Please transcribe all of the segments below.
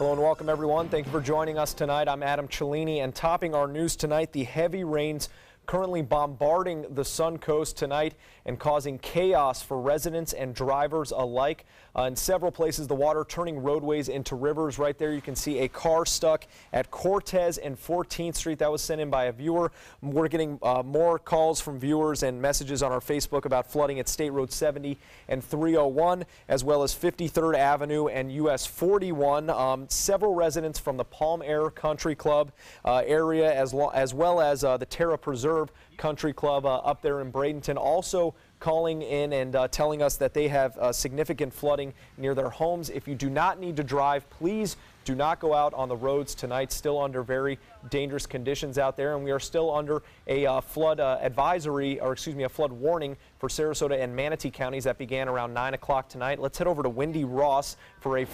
Hello and welcome everyone. Thank you for joining us tonight. I'm Adam Cellini, and topping our news tonight, the heavy rains currently bombarding the Suncoast tonight and causing chaos for residents and drivers alike. In several places, the water turning roadways into rivers. Right there, you can see a car stuck at Cortez and 14th Street. That was sent in by a viewer. We're getting more calls from viewers and messages on our Facebook about flooding at State Road 70 and 301, as well as 53rd Avenue and US 41. Several residents from the Palm Air Country Club area, as well as the Terra Preserve Country Club up there in Bradenton, also calling in and telling us that they have significant flooding near their homes. If you do not need to drive, please do not go out on the roads tonight. Still under very dangerous conditions out there, and we are still under a flood advisory, or excuse me, a flood warning for Sarasota and Manatee counties that began around 9 o'clock tonight. Let's head over to Wendy Ross for our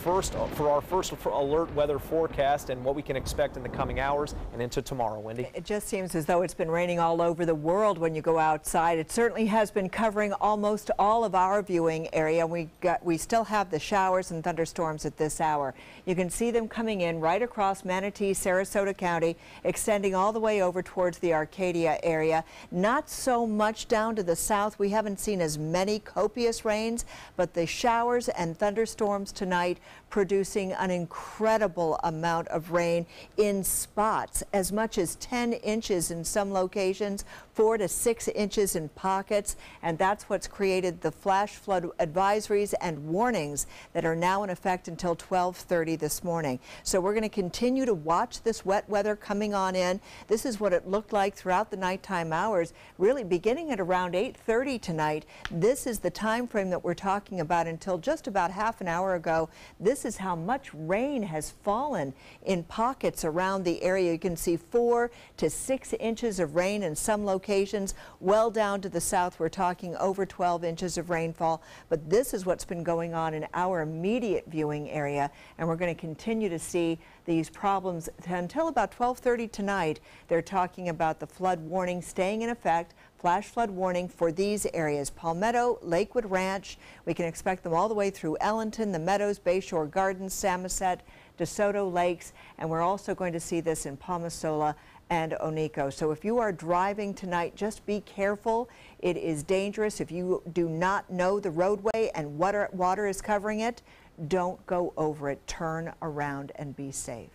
first alert weather forecast and what we can expect in the coming hours and into tomorrow. Wendy. It just seems as though it's been raining all over the world when you go outside. It certainly has been covering almost all of our viewing area. We still have the showers and thunderstorms at this hour. You can see them coming in right across Manatee, Sarasota County, extending all the way over towards the Arcadia area. Not so much down to the south. We haven't seen as many copious rains, but the showers and thunderstorms tonight producing an incredible amount of rain in spots, as much as 10 inches in some locations, 4 to 6 inches in pockets, and that's what's created the flash flood advisories and warnings that are now in effect until 12:30 this morning. So we're going to continue to watch this wet weather coming on in. This is what it looked like throughout the nighttime hours, really beginning at around 8:30 tonight. This is the time frame that we're talking about until just about half an hour ago. This is how much rain has fallen in pockets around the area. You can see 4 to 6 inches of rain in some locations. Well down to the south, we're talking over 12 inches of rainfall. But this is what's been going on in our immediate viewing area, and we're going to continue to see these problems until about 12:30 tonight. They're talking about the flood warning staying in effect. Flash flood warning for these areas: Palmetto, Lakewood Ranch. We can expect them all the way through Ellenton, the Meadows, Bayshore Gardens, Samoset, DeSoto Lakes, and we're also going to see this in Palmasola and Oneiko. So if you are driving tonight, just be careful. It is dangerous. If you do not know the roadway and water is covering it, don't go over it. Turn around and be safe.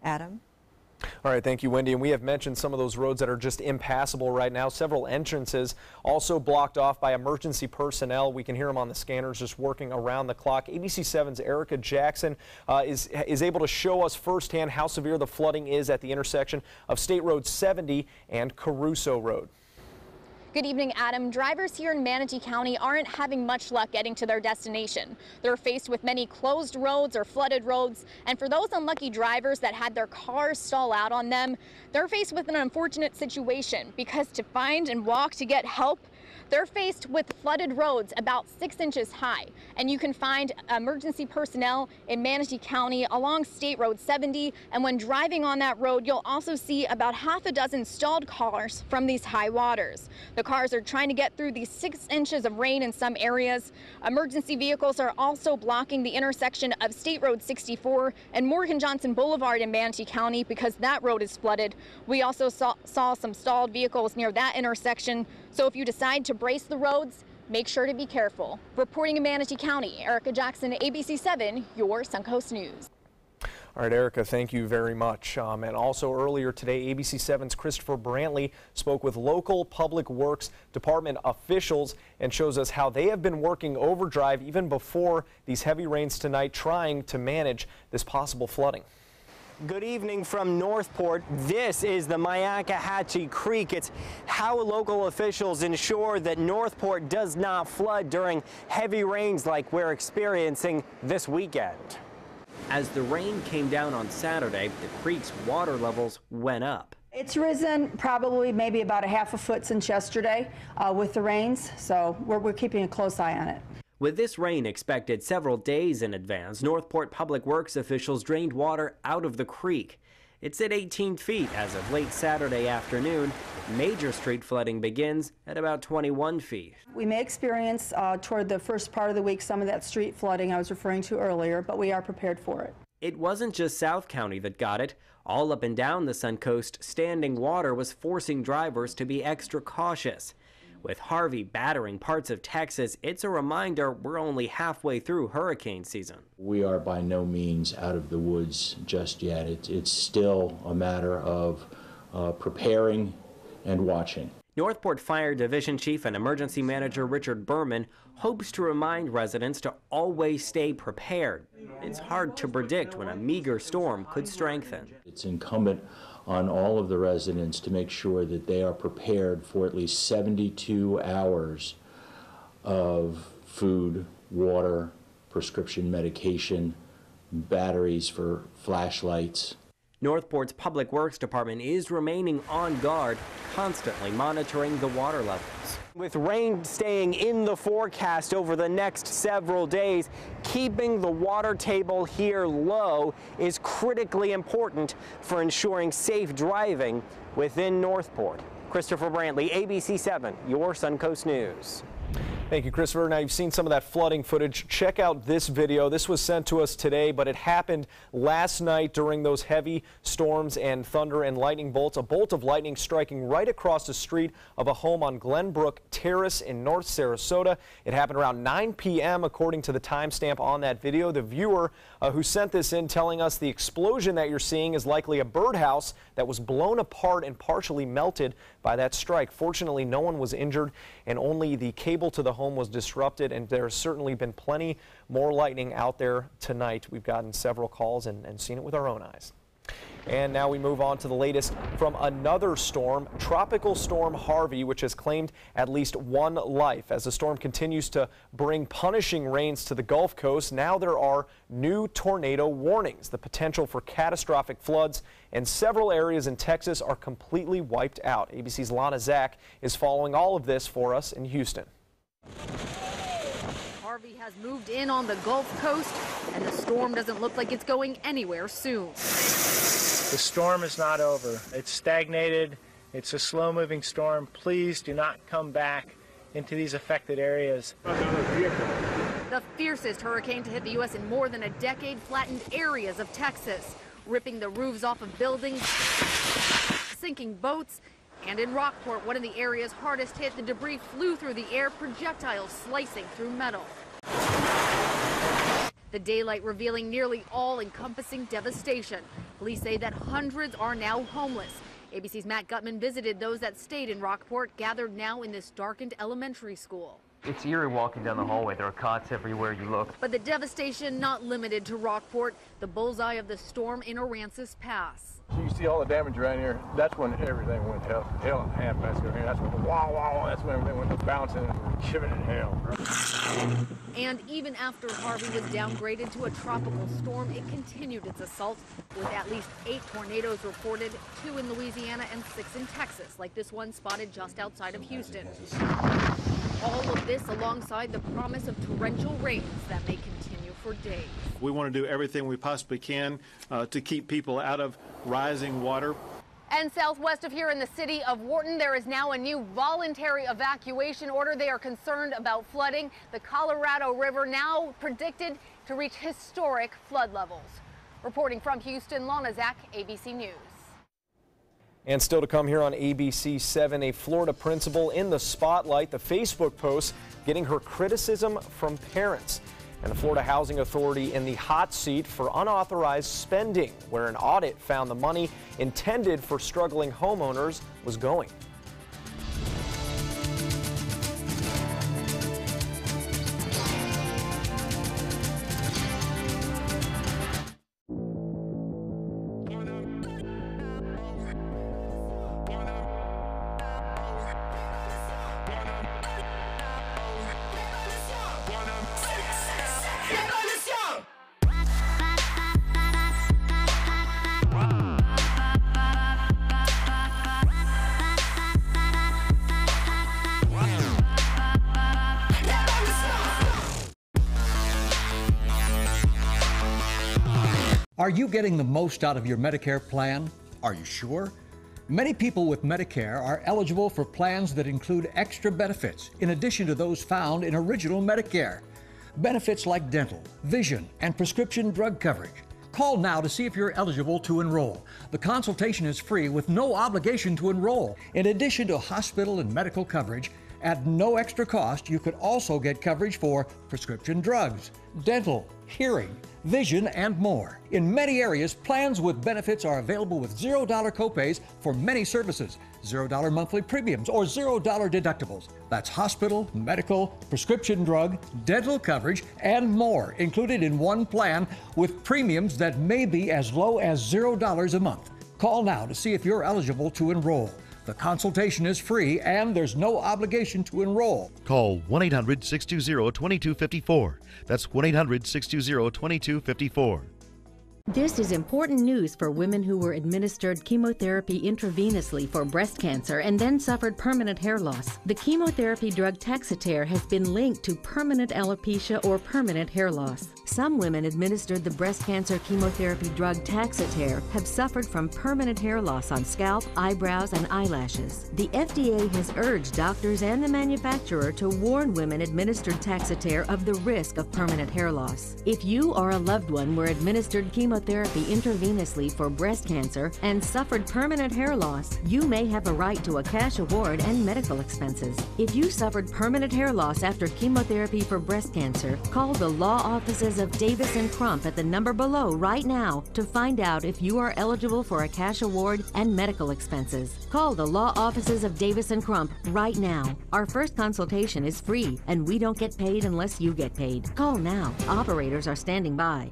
Adam? All right, thank you, Wendy. And we have mentioned some of those roads that are just impassable right now. Several entrances also blocked off by emergency personnel. We can hear them on the scanners just working around the clock. ABC7's Erica Jackson is able to show us firsthand how severe the flooding is at the intersection of State Road 70 and Caruso Road. Good evening, Adam. Drivers here in Manatee County aren't having much luck getting to their destination. They're faced with many closed roads or flooded roads, and for those unlucky drivers that had their cars stall out on them, they're faced with an unfortunate situation because to find and walk to get help, they're faced with flooded roads about 6 inches high, and you can find emergency personnel in Manatee County along State Road 70, and when driving on that road, you'll also see about half a dozen stalled cars from these high waters. The cars are trying to get through these 6 inches of rain in some areas. Emergency vehicles are also blocking the intersection of State Road 64 and Morgan Johnson Boulevard in Manatee County because that road is flooded. We also saw some stalled vehicles near that intersection. So if you decide to brace the roads, make sure to be careful. Reporting in Manatee County, Erica Jackson, ABC7, your Suncoast News. All right, Erica, thank you very much. And also earlier today, ABC7's Christopher Brantley spoke with local Public Works Department officials and shows us how they have been working overdrive even before these heavy rains tonight, trying to manage this possible flooding. Good evening from Northport. This is the Myakkahatchee Creek. It's how local officials ensure that Northport does not flood during heavy rains like we're experiencing this weekend. As the rain came down on Saturday, the creek's water levels went up. It's risen probably maybe about a half a foot since yesterday with the rains, so we're keeping a close eye on it. With this rain expected several days in advance, Northport Public Works officials drained water out of the creek. It's at 18 feet as of late Saturday afternoon. Major street flooding begins at about 21 feet. We may experience toward the first part of the week some of that street flooding I was referring to earlier, but we are prepared for it. It wasn't just South County that got it. All up and down the Suncoast, standing water was forcing drivers to be extra cautious. With Harvey battering parts of Texas, it's a reminder we're only halfway through hurricane season. We are by no means out of the woods just yet. It's still a matter of preparing and watching. Northport Fire Division Chief and Emergency Manager Richard Berman hopes to remind residents to always stay prepared. It's hard to predict when a meager storm could strengthen. It's incumbent on all of the residents to make sure that they are prepared for at least 72 hours of food, water, prescription medication, batteries for flashlights. Northport's Public Works Department is remaining on guard, constantly monitoring the water levels. With rain staying in the forecast over the next several days, keeping the water table here low is critically important for ensuring safe driving within Northport. Christopher Brantley, ABC 7, your Suncoast News. Thank you, Christopher. Now, you've seen some of that flooding footage. Check out this video. This was sent to us today, but it happened last night during those heavy storms and thunder and lightning bolts. A bolt of lightning striking right across the street of a home on Glenbrook Terrace in North Sarasota. It happened around 9 p.m. according to the timestamp on that video. The viewer who sent this in telling us the explosion that you're seeing is likely a birdhouse that was blown apart and partially melted by that strike. Fortunately, no one was injured, and only the cable to the home was disrupted, and there's certainly been plenty more lightning out there tonight. We've gotten several calls and seen it with our own eyes. And now we move on to the latest from another storm, Tropical Storm Harvey, which has claimed at least one life. As the storm continues to bring punishing rains to the Gulf Coast, now there are new tornado warnings. The potential for catastrophic floods and several areas in Texas are completely wiped out. ABC's Lana Zach is following all of this for us in Houston. Harvey has moved in on the Gulf Coast, and the storm doesn't look like it's going anywhere soon. The storm is not over. It's stagnated. It's a slow-moving storm. Please do not come back into these affected areas. The fiercest hurricane to hit the U.S. in more than a decade flattened areas of Texas, ripping the roofs off of buildings, sinking boats, and in Rockport, one of the areas hardest hit, the debris flew through the air, projectiles slicing through metal. The daylight revealing nearly all-encompassing devastation. Police say that hundreds are now homeless. ABC's Matt Gutman visited those that stayed in Rockport, gathered now in this darkened elementary school. It's eerie walking down the hallway. There are cots everywhere you look. But the devastation not limited to Rockport, the bullseye of the storm in Aransas Pass. So you see all the damage around here. That's when everything went hell in a handbasket here. That's when the wow, that's when everything went bouncing and shivering in hell. And even after Harvey was downgraded to a tropical storm, it continued its assault with at least 8 tornadoes reported, 2 in Louisiana and 6 in Texas, like this one spotted just outside of Houston. All of this alongside the promise of torrential rains that may continue for days. We want to do everything we possibly can to keep people out of rising water. And southwest of here in the city of Wharton, there is now a new voluntary evacuation order. They are concerned about flooding. The Colorado River now predicted to reach historic flood levels. Reporting from Houston, Lana Zach, ABC News. And still to come here on ABC 7, a Florida principal in the spotlight. The Facebook post getting her criticism from parents. And the Florida Housing Authority in the hot seat for unauthorized spending, where an audit found the money intended for struggling homeowners was going. Are you getting the most out of your Medicare plan? Are you sure? Many people with Medicare are eligible for plans that include extra benefits in addition to those found in original Medicare. Benefits like dental, vision, and prescription drug coverage. Call now to see if you're eligible to enroll. The consultation is free with no obligation to enroll. In addition to hospital and medical coverage, at no extra cost, you could also get coverage for prescription drugs, dental, hearing, vision, and more. In many areas, plans with benefits are available with $0 copays for many services, $0 monthly premiums, or $0 deductibles. That's hospital, medical, prescription drug, dental coverage, and more included in one plan with premiums that may be as low as $0 a month. Call now to see if you're eligible to enroll. The consultation is free and there's no obligation to enroll. Call 1-800-620-2254. That's 1-800-620-2254. This is important news for women who were administered chemotherapy intravenously for breast cancer and then suffered permanent hair loss. The chemotherapy drug Taxotere has been linked to permanent alopecia or permanent hair loss. Some women administered the breast cancer chemotherapy drug Taxotere have suffered from permanent hair loss on scalp, eyebrows, and eyelashes. The FDA has urged doctors and the manufacturer to warn women administered Taxotere of the risk of permanent hair loss. If you or a loved one were administered chemotherapy intravenously for breast cancer and suffered permanent hair loss, you may have a right to a cash award and medical expenses. If you suffered permanent hair loss after chemotherapy for breast cancer, call the law offices of Davis & Crump at the number below right now to find out if you are eligible for a cash award and medical expenses. Call the law offices of Davis & Crump right now. Our first consultation is free, and we don't get paid unless you get paid. Call now. Operators are standing by.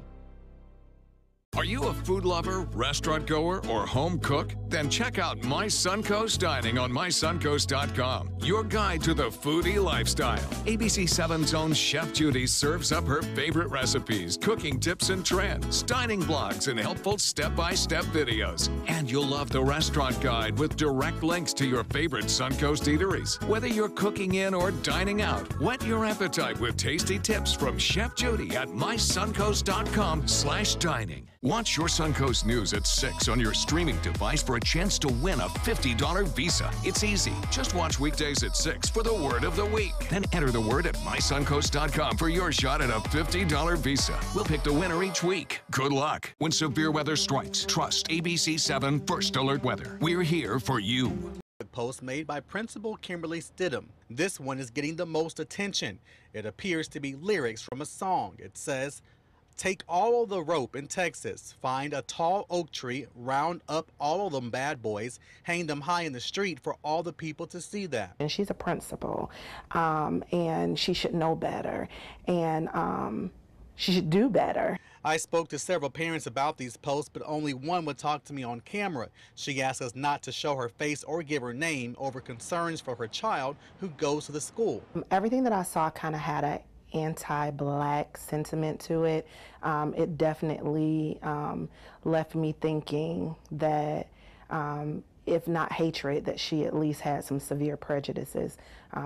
Are you a food lover, restaurant goer, or home cook? Then check out My Suncoast Dining on mysuncoast.com, your guide to the foodie lifestyle. ABC7's own Chef Judy serves up her favorite recipes, cooking tips and trends, dining blogs, and helpful step-by-step videos. And you'll love the restaurant guide with direct links to your favorite Suncoast eateries. Whether you're cooking in or dining out, whet your appetite with tasty tips from Chef Judy at mysuncoast.com/dining. Watch your Suncoast News at 6 on your streaming device for a chance to win a $50 Visa. It's easy. Just watch weekdays at 6 for the word of the week. Then enter the word at mysuncoast.com for your shot at a $50 Visa. We'll pick the winner each week. Good luck. When severe weather strikes, trust ABC7 First Alert Weather. We're here for you. Post made by Principal Kimberly Stidham. This one is getting the most attention. It appears to be lyrics from a song. It says, "Take all of the rope in Texas, find a tall oak tree, round up all of them bad boys, hang them high in the street for all the people to see that." And she's a principal, and she should know better, and she should do better. I spoke to several parents about these posts, but only one would talk to me on camera. She asked us not to show her face or give her name over concerns for her child who goes to the school. Everything that I saw kind of had a anti-black sentiment to it. It definitely left me thinking that if not hatred, that she at least had some severe prejudices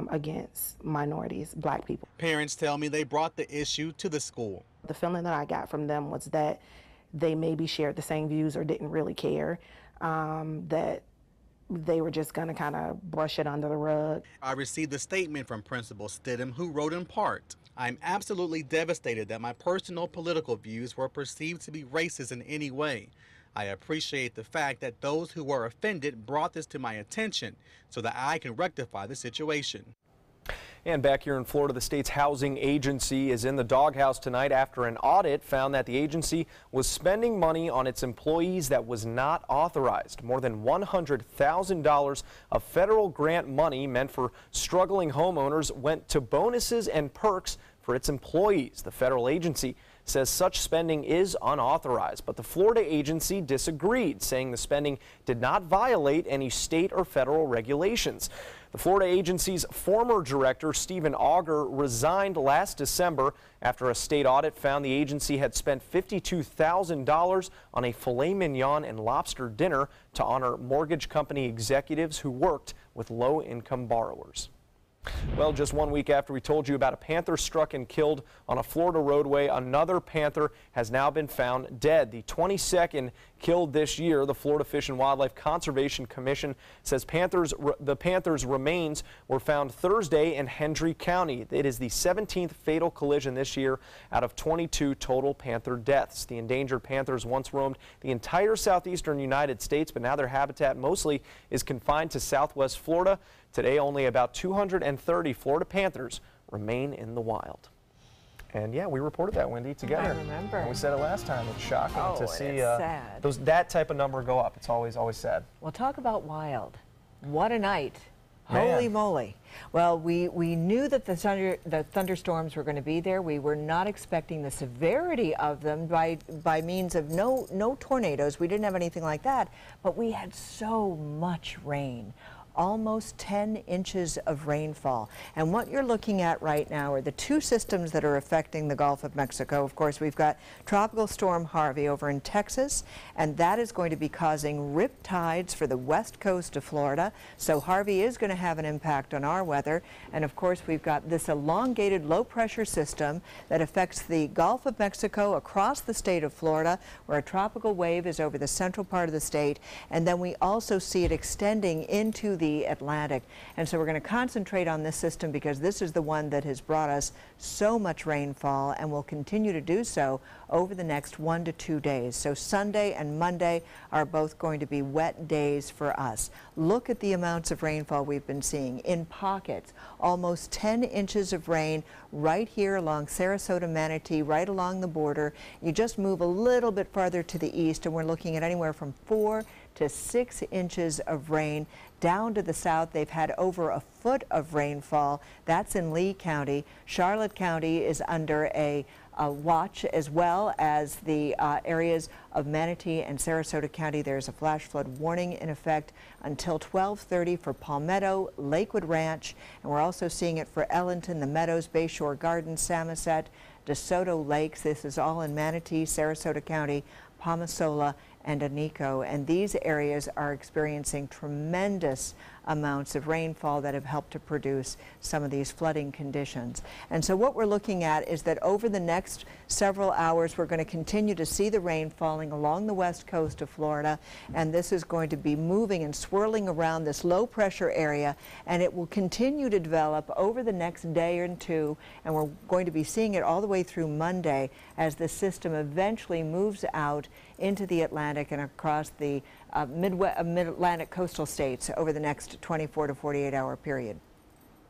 against minorities, black people. Parents tell me they brought the issue to the school. The feeling that I got from them was that they maybe shared the same views or didn't really care, that they were just going to kind of brush it under the rug. I received a statement from Principal Stidham, who wrote in part, "I'm absolutely devastated that my personal political views were perceived to be racist in any way. I appreciate the fact that those who were offended brought this to my attention so that I can rectify the situation." And back here in Florida, the state's housing agency is in the doghouse tonight after an audit found that the agency was spending money on its employees that was not authorized. More than $100,000 of federal grant money meant for struggling homeowners went to bonuses and perks for its employees. The federal agency says such spending is unauthorized, but the Florida agency disagreed, saying the spending did not violate any state or federal regulations. The Florida agency's former director, Stephen Auger, resigned last December after a state audit found the agency had spent $52,000 on a filet mignon and lobster dinner to honor mortgage company executives who worked with low-income borrowers. Well, just 1 week after we told you about a panther struck and killed on a Florida roadway, another panther has now been found dead. The 22nd killed this year. The Florida Fish and Wildlife Conservation Commission says the panther's remains were found Thursday in Hendry County. It is the 17th fatal collision this year out of 22 total panther deaths. The endangered panthers once roamed the entire southeastern United States, but now their habitat mostly is confined to southwest Florida. Today, only about 230 Florida panthers remain in the wild. And yeah, we reported that, Wendy, together. I remember. And we said it last time. It's shocking to see sad. that type of number go up. It's always sad. Well, talk about wild. What a night. Man. Holy moly. Well, we knew that the thunderstorms were going to be there. We were not expecting the severity of them by means of no tornadoes. We didn't have anything like that, but we had so much rain. Almost 10 inches of rainfall. And what you're looking at right now are the two systems that are affecting the Gulf of Mexico. Of course, we've got Tropical Storm Harvey over in Texas, and that is going to be causing rip tides for the west coast of Florida. So Harvey is going to have an impact on our weather. And of course, we've got this elongated low pressure system that affects the Gulf of Mexico across the state of Florida, where a tropical wave is over the central part of the state. And then we also see it extending into the Atlantic. And so we're going to concentrate on this system because this is the one that has brought us so much rainfall and will continue to do so over the next 1 to 2 days. So Sunday and Monday are both going to be wet days for us. Look at the amounts of rainfall we've been seeing in pockets. Almost 10 inches of rain right here along Sarasota, Manatee, right along the border. You just move a little bit farther to the east and we're looking at anywhere from 4 to 6 inches of rain. Down to the south, they've had over a foot of rainfall. That's in Lee County. Charlotte County is under a watch, as well as the areas of Manatee and Sarasota County. There's a flash flood warning in effect until 12:30 for Palmetto, Lakewood Ranch, and we're also seeing it for Ellington, the Meadows, Bayshore Gardens, Samoset, DeSoto Lakes. This is all in Manatee, Sarasota County, Palmasola, and Anico, and these areas are experiencing tremendous amounts of rainfall that have helped to produce some of these flooding conditions. And so what we're looking at is that over the next several hours we're going to continue to see the rain falling along the west coast of Florida, and this is going to be moving and swirling around this low pressure area, and it will continue to develop over the next day or two, and we're going to be seeing it all the way through Monday as the system eventually moves out into the Atlantic and across the mid-Atlantic coastal states over the next 24 to 48 hour period.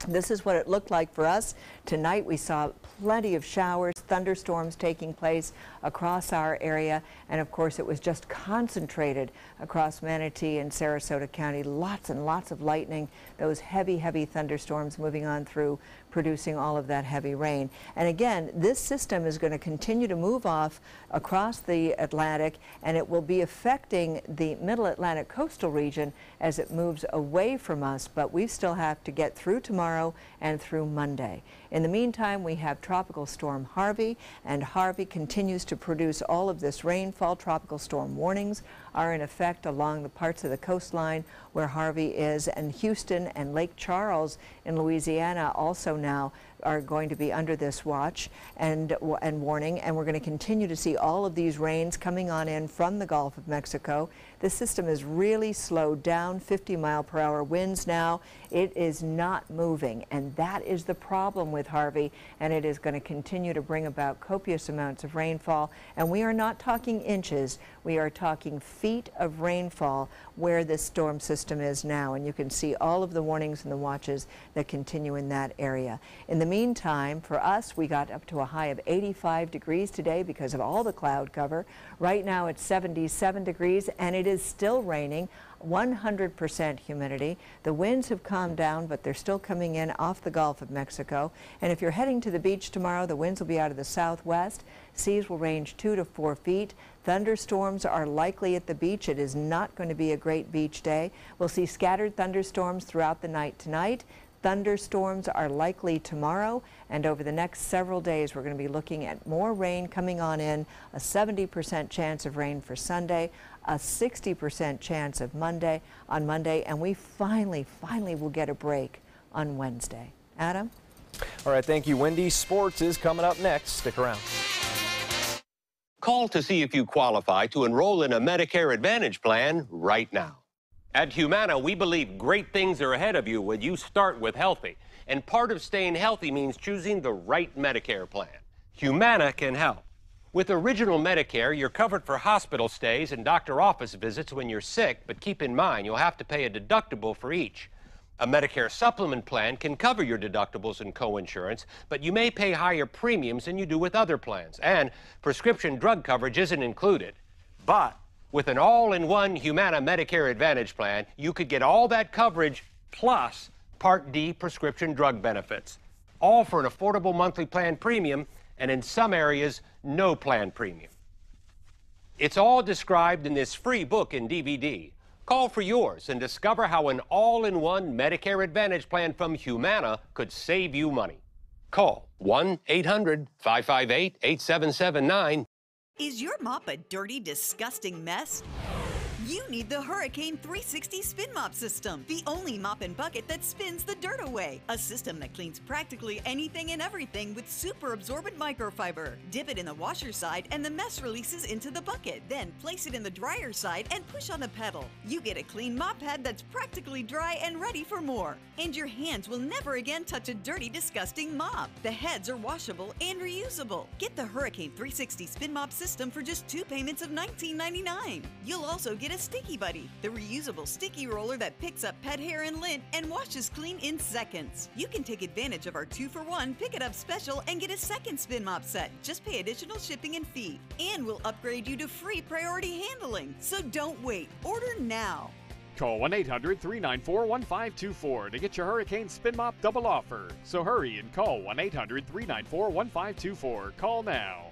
This is what it looked like for us. Tonight we saw plenty of showers, thunderstorms taking place across our area, and of course it was just concentrated across Manatee and Sarasota County. Lots and lots of lightning, those heavy thunderstorms moving on through, producing all of that heavy rain. And again, this system is going to continue to move off across the Atlantic, and it will be affecting the middle Atlantic coastal region as it moves away from us, but we still have to get through tomorrow and through Monday. In the meantime, we have Tropical Storm Harvey, and Harvey continues to produce all of this rainfall. Tropical storm warnings are in effect along the parts of the coastline where Harvey is, and Houston and Lake Charles in Louisiana also now are going to be under this watch and warning, and we're going to continue to see all of these rains coming on in from the Gulf of Mexico. The system is really slowed down, 50-mile-per-hour winds now. It is not moving, and that is the problem with Harvey, and it is going to continue to bring about copious amounts of rainfall. And we are not talking inches, we are talking feet of rainfall where this storm system is now, and you can see all of the warnings and the watches that continue in that area. In the meantime, for us, we got up to a high of 85 degrees today because of all the cloud cover. Right now it's 77 degrees, and it is still raining. 100% humidity. The winds have calmed down, but they're still coming in off the Gulf of Mexico. And if you're heading to the beach tomorrow, the winds will be out of the southwest. Seas will range 2 to 4 feet. Thunderstorms are likely at the beach. It is not going to be a great beach day. We'll see scattered thunderstorms throughout the night tonight. Thunderstorms are likely tomorrow, and over the next several days we're going to be looking at more rain coming on in, a 70% chance of rain for Sunday, a 60% chance of on Monday, and we finally will get a break on Wednesday. Adam? All right, thank you, Wendy. Sports is coming up next. Stick around. Call to see if you qualify to enroll in a Medicare Advantage plan right now. At Humana, we believe great things are ahead of you when you start with healthy. And part of staying healthy means choosing the right Medicare plan. Humana can help. With Original Medicare, you're covered for hospital stays and doctor office visits when you're sick, but keep in mind you'll have to pay a deductible for each. A Medicare supplement plan can cover your deductibles and coinsurance, but you may pay higher premiums than you do with other plans, and prescription drug coverage isn't included. But with an all-in-one Humana Medicare Advantage plan, you could get all that coverage plus Part D prescription drug benefits, all for an affordable monthly plan premium, and in some areas, no plan premium. It's all described in this free book and DVD. Call for yours and discover how an all-in-one Medicare Advantage plan from Humana could save you money. Call 1-800-558-8779. Is your mop a dirty, disgusting mess? You need the Hurricane 360 Spin Mop System, the only mop and bucket that spins the dirt away. A system that cleans practically anything and everything with super absorbent microfiber. Dip it in the washer side and the mess releases into the bucket. Then place it in the dryer side and push on the pedal. You get a clean mop pad that's practically dry and ready for more. And your hands will never again touch a dirty, disgusting mop. The heads are washable and reusable. Get the Hurricane 360 Spin Mop System for just 2 payments of $19.99. You'll also get a Sticky Buddy, the reusable sticky roller that picks up pet hair and lint and washes clean in seconds. You can take advantage of our 2-for-1 Pick It Up special and get a second spin mop set. Just pay additional shipping and fee. And we'll upgrade you to free priority handling. So don't wait. Order now. Call 1-800-394-1524 to get your Hurricane Spin Mop double offer. So hurry and call 1-800-394-1524. Call now.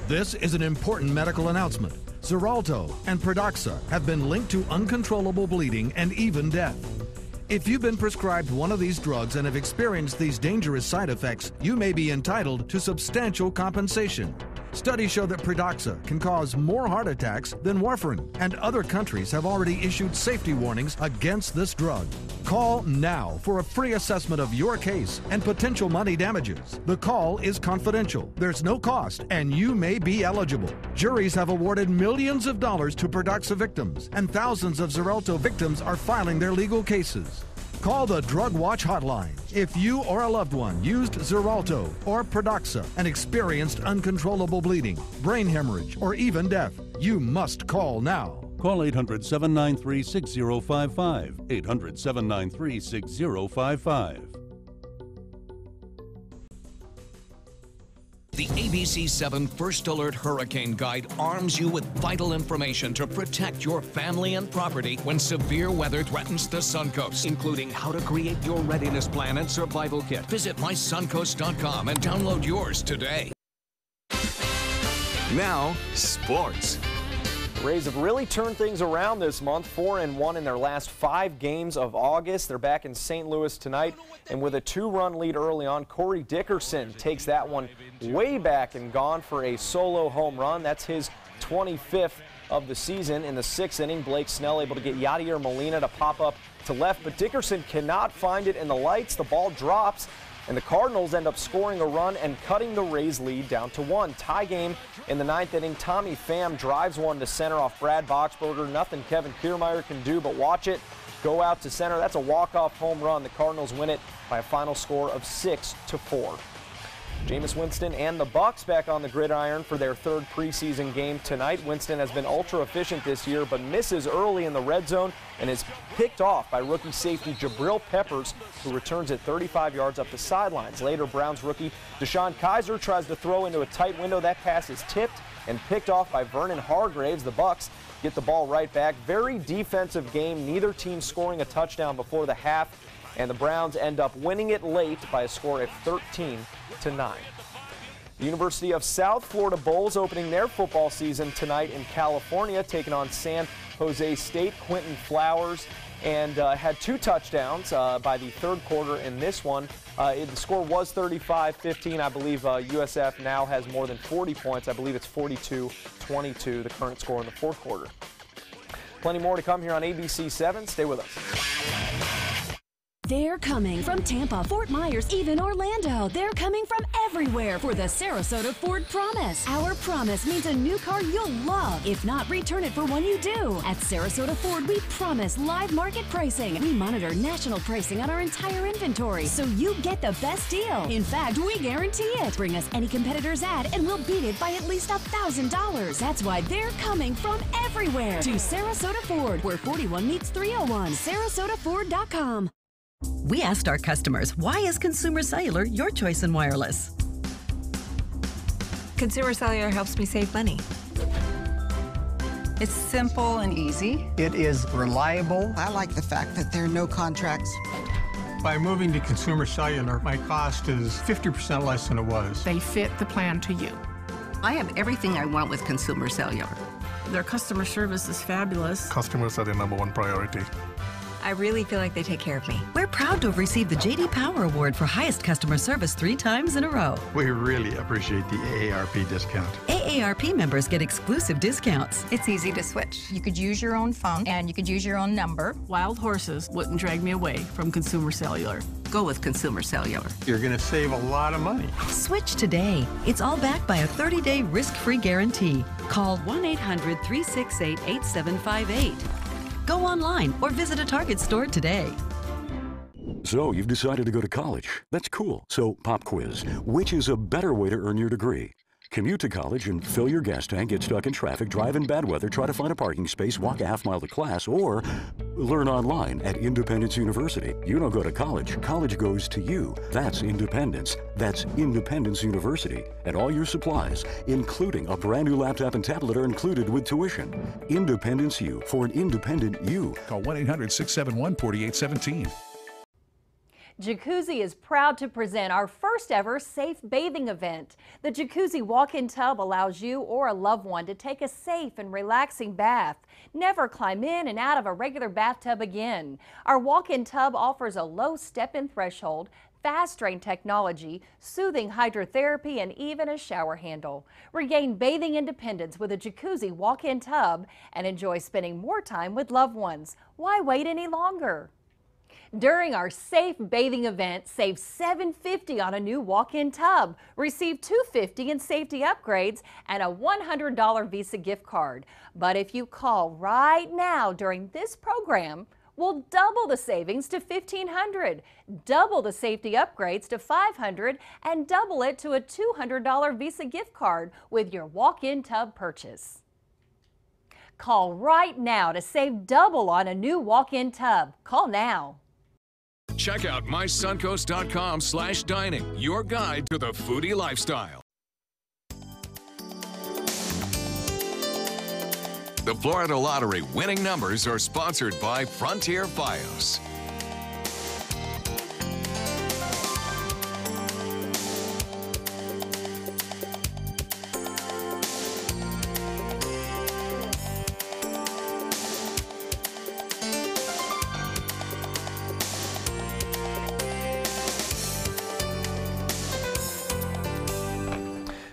This is an important medical announcement. Xarelto and Pradaxa have been linked to uncontrollable bleeding and even death. If you've been prescribed one of these drugs and have experienced these dangerous side effects, you may be entitled to substantial compensation. Studies show that Pradaxa can cause more heart attacks than warfarin, and other countries have already issued safety warnings against this drug. Call now for a free assessment of your case and potential money damages. The call is confidential. There's no cost, and you may be eligible. Juries have awarded millions of dollars to Pradaxa victims, and thousands of Xarelto victims are filing their legal cases. Call the Drug Watch hotline. If you or a loved one used Xarelto or Pradaxa and experienced uncontrollable bleeding, brain hemorrhage, or even death, you must call now. Call 800-793-6055. 800-793-6055. The ABC7 First Alert Hurricane Guide arms you with vital information to protect your family and property when severe weather threatens the Suncoast, including how to create your readiness plan and survival kit. Visit mysuncoast.com and download yours today. Now, sports. The Rays have really turned things around this month, 4-1 in their last 5 games of August. They're back in St. Louis tonight, and with a 2-run lead early on, Corey Dickerson takes that one way back and gone for a solo home run. That's his 25th of the season. In the 6th inning, Blake Snell able to get Yadier Molina to pop up to left, but Dickerson cannot find it in the lights. The ball drops, and the Cardinals end up scoring a run and cutting the Rays' lead down to 1. Tie game in the 9th inning. Tommy Pham drives one to center off Brad Boxberger. Nothing Kevin Kiermaier can do but watch it go out to center. That's a walk-off home run. The Cardinals win it by a final score of 6-4. Jameis Winston and the Bucs back on the gridiron for their 3rd preseason game tonight. Winston has been ultra efficient this year, but misses early in the red zone and is picked off by rookie safety Jabril Peppers, who returns it 35 yards up the sidelines. Later, Browns rookie Deshaun Kaiser tries to throw into a tight window. That pass is tipped and picked off by Vernon Hargraves. The Bucs get the ball right back. Very defensive game. Neither team scoring a touchdown before the half, and the Browns end up winning it late by a score of 13-9. The University of South Florida Bulls opening their football season tonight in California, taking on San Jose State. Quentin Flowers and had 2 touchdowns by the 3rd quarter in this one. The score was 35-15. I believe USF now has more than 40 points. I believe it's 42-22, the current score in the 4th quarter. Plenty more to come here on ABC7. Stay with us. They're coming from Tampa, Fort Myers, even Orlando. They're coming from everywhere for the Sarasota Ford Promise. Our promise means a new car you'll love. If not, return it for one you do. At Sarasota Ford, we promise live market pricing. We monitor national pricing on our entire inventory, so you get the best deal. In fact, we guarantee it. Bring us any competitor's ad, and we'll beat it by at least $1,000. That's why they're coming from everywhere to Sarasota Ford, where 41 meets 301. SarasotaFord.com. We asked our customers, why is Consumer Cellular your choice in wireless? Consumer Cellular helps me save money. It's simple and easy. It is reliable. I like the fact that there are no contracts. By moving to Consumer Cellular, my cost is 50% less than it was. They fit the plan to you. I have everything I want with Consumer Cellular. Their customer service is fabulous. Customers are the #1 priority. I really feel like they take care of me. We're proud to have received the J.D. Power Award for highest customer service 3 times in a row. We really appreciate the AARP discount. AARP members get exclusive discounts. It's easy to switch. You could use your own phone and you could use your own number. Wild horses wouldn't drag me away from Consumer Cellular. Go with Consumer Cellular. You're going to save a lot of money. Switch today. It's all backed by a 30-day risk-free guarantee. Call 1-800-368-8758. Go online or visit a Target store today. So you've decided to go to college. That's cool. So pop quiz. Which is a better way to earn your degree? Commute to college and fill your gas tank, get stuck in traffic, drive in bad weather, try to find a parking space, walk a half-mile to class, or learn online at Independence University. You don't go to college. College goes to you. That's independence. That's Independence University. And all your supplies, including a brand new laptop and tablet, are included with tuition. Independence U for an independent you. Call 1-800-671-4817. Jacuzzi is proud to present our first ever safe bathing event. The Jacuzzi walk-in tub allows you or a loved one to take a safe and relaxing bath. Never climb in and out of a regular bathtub again. Our walk-in tub offers a low step-in threshold, fast drain technology, soothing hydrotherapy, and even a shower handle. Regain bathing independence with a Jacuzzi walk-in tub and enjoy spending more time with loved ones. Why wait any longer? During our safe bathing event, save $750 on a new walk-in tub. Receive $250 in safety upgrades and a $100 Visa gift card. But if you call right now during this program, we'll double the savings to $1,500, double the safety upgrades to $500, and double it to a $200 Visa gift card with your walk-in tub purchase. Call right now to save double on a new walk-in tub. Call now. Check out mysuncoast.com/dining, your guide to the foodie lifestyle. The Florida Lottery winning numbers are sponsored by Frontier Fios.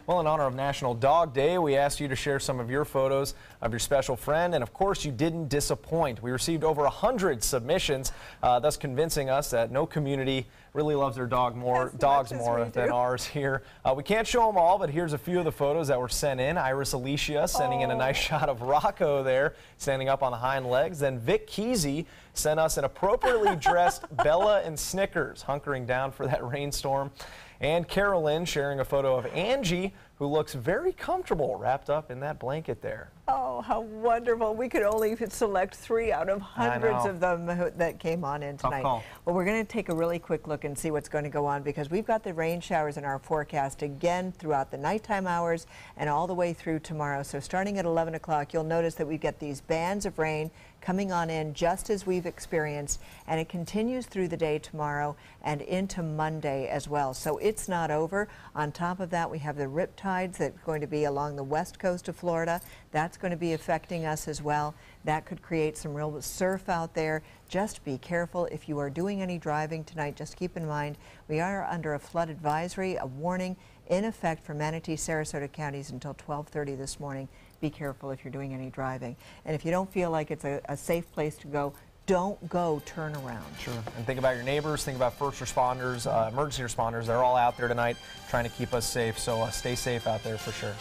Well, in honor of National Dog Day, we asked you to share some of your photos of your special friend, and of course you didn't disappoint. We received over 100 submissions, thus convincing us that no community really loves their dogs more than ours here. We can't show them all, but here's a few of the photos that were sent in. Iris Alicia sending in a nice shot of Rocco there, standing up on the hind legs. Then Vic Kesey sent us an appropriately dressed Bella and Snickers, hunkering down for that rainstorm. And Carolyn sharing a photo of Angie, who looks very comfortable wrapped up in that blanket there. Oh, how wonderful. We could only select 3 out of hundreds of them that came on in tonight. Well, we're going to take a really quick look and see what's going to go on, because we've got the rain showers in our forecast again throughout the nighttime hours and all the way through tomorrow. So starting at 11 o'clock, you'll notice that we get these bands of rain coming on in just as we've experienced, and it continues through the day tomorrow and into Monday as well. So it's not over. On top of that, we have the riptides that are going to be along the west coast of Florida. That's going to be affecting us as well. That could create some real surf out there. Just be careful if you are doing any driving tonight. Just keep in mind we are under a flood advisory, a warning in effect for Manatee, Sarasota counties until 12:30 this morning. Be careful if you're doing any driving. And if you don't feel like it's a safe place to go, don't go turn around. Sure. And think about your neighbors, think about first responders, emergency responders. They're all out there tonight trying to keep us safe. So stay safe out there for sure.